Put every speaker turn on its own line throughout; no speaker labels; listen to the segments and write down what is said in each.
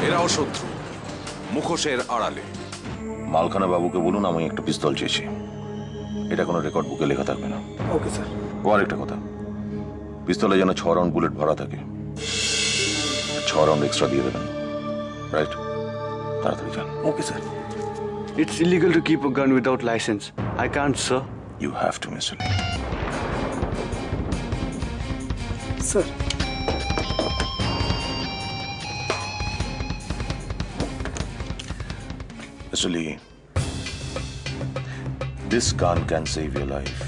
এরাও শত্রু, মুখোশের আড়ালে।
মালখানা বাবুকে বলুন আমি একটা পিস্তল চেয়েছি, এটা কোনো রেকর্ড বুকে লেখা থাকবে না।
Okay sir.
ও আরেকটা কথা, পিস্তলে যেন 6 রাউন্ড বুলেট ভরা থাকে, 6 রাউন্ড এক্সট্রা দিয়ে দেবেন। রাইট, তাড়াতাড়ি যান।
Okay sir.
It's illegal to keep a gun without license. I can't, sir.
You have to, Mr. Lee.
Sir.
Mr. Lee, this gun can save your life,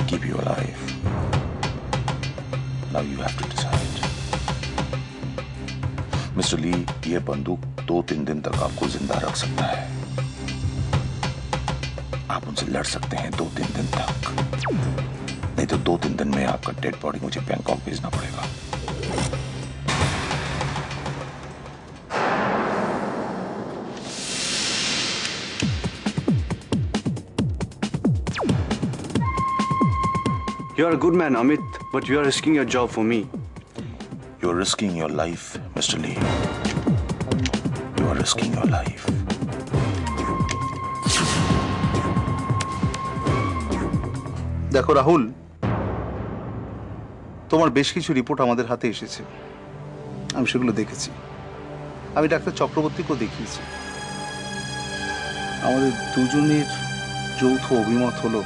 keep you alive. Now you have to decide. Mr. Lee, ये बंदूक 2-3 दिन तक आपको जिंदा रख सकता है। आप उनसे लड़ सकते हैं 2-3 दिन तक, नहीं तो 2-3 दिन में आपका डेड बॉडी मुझे बैंकॉक भेजना पड़ेगा।
You are a good man, Amit, but you are risking your job for me.
You're risking your life, Mr. Lee. You are risking your life.
দেখো রাহুল, তোমার বেশ কিছু রিপোর্ট আমাদের হাতে এসেছে, আমি সেগুলো দেখেছি। আমি ডাক্তার চক্রবর্তীকেও দেখিয়েছি। আমাদের দুজনের যৌথ অভিমত হলো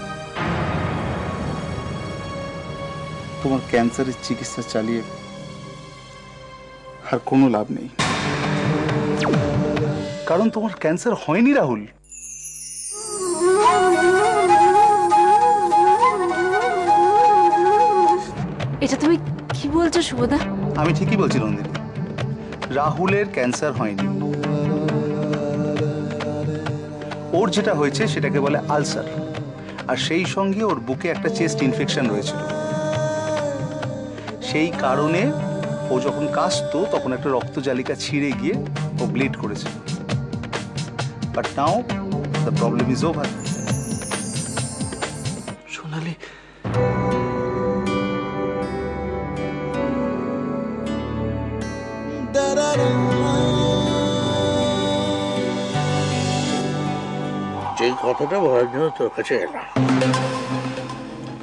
তোমার ক্যান্সারের চিকিৎসা চালিয়ে আর কোনো লাভ নেই, কারণ তোমার ক্যান্সার হয়নি রাহুল।
এটা তুমি কি বলছো শুভদা?
আমি ঠিকই বলছি নন্দিনী, রাহুলের ক্যান্সার হয়নি। ওর যেটা হয়েছে সেটাকে বলে আলসার, আর সেই সঙ্গে ওর বুকে একটা চেস্ট ইনফেকশন রয়েছিল। সেই কারণে ও যখন কাশতো তখন একটা রক্তজালিকা ছিঁড়ে গিয়ে ও ব্লিড করেছে। But now the problem is over.
Sonali,
যে কথাটা বলার জন্য তোর কাছে এলাম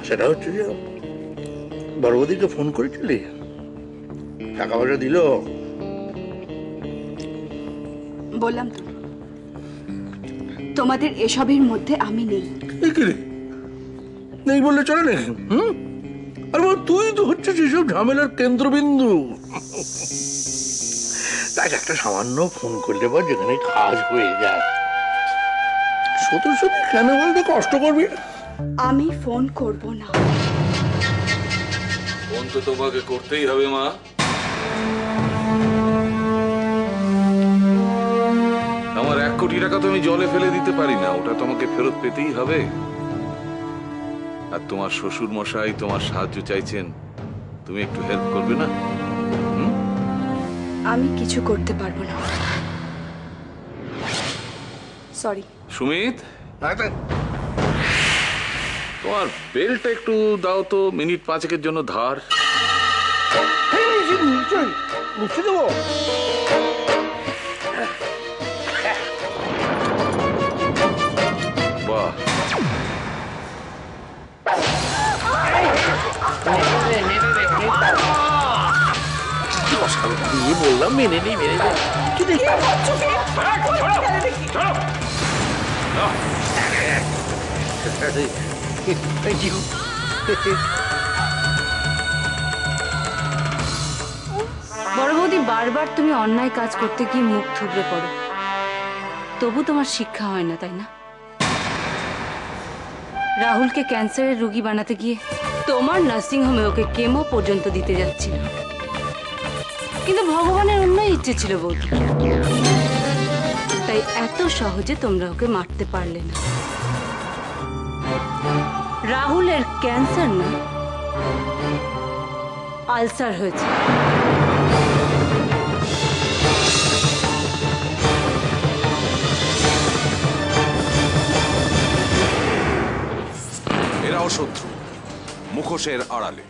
সেটা হচ্ছে যে বড়বদিকে ফোন করেছিলি, টাকা পয়সা দিল?
বললাম তো তোমাদের এসবের মধ্যে আমি নেই।
নেই বললে চলে নাকি? আর তুই তো হচ্ছে সেসব ঝামেলার কেন্দ্রবিন্দু। তাই একটা সামান্য ফোন করলে পর যেখানে কাজ হয়ে যায়, সত্যি সত্যি কেন বলতে কষ্ট করবি?
আমি ফোন করব না।
ফোন তো তোমাকে করতেই হবে মা। আমার 1 কোটি টাকা তো আমি জলে ফেলে দিতে পারি না, ওটা তোমাকে ফেরত পেতেই হবে। আর তোমার শ্বশুর মশাই তোমার সাহায্য চাইছেন, তুমি একটু হেল্প করবে না?
আমি কিছু করতে পারবো না, সরি।
সুমিত, তোমার বেলটা একটু দাও তো, মিনিট 5 জন্য ধার।
মুছে দেবো।
বাহ,
বললাম মেনে নেই, মেনে নেই। Thank you.
বড় বৌদি, বারবার তুমি অন্যায় কাজ করতে গিয়ে মুখ থুবড়ে পড়ো, তবু তোমার শিক্ষা হয় না, তাই না? রাহুলকে ক্যান্সারের রোগী বানাতে গিয়ে তোমার নার্সিং হোমে ওকে কেমো পর্যন্ত দিতে যাচ্ছিল, কিন্তু ভগবানের অন্য ইচ্ছে ছিল বৌদি, তাই এত সহজে তোমরা ওকে মারতে পারলে না। রাহুলের ক্যান্সার না, আলসার হয়েছে।
এরাও শত্রু, মুখোশের আড়ালে।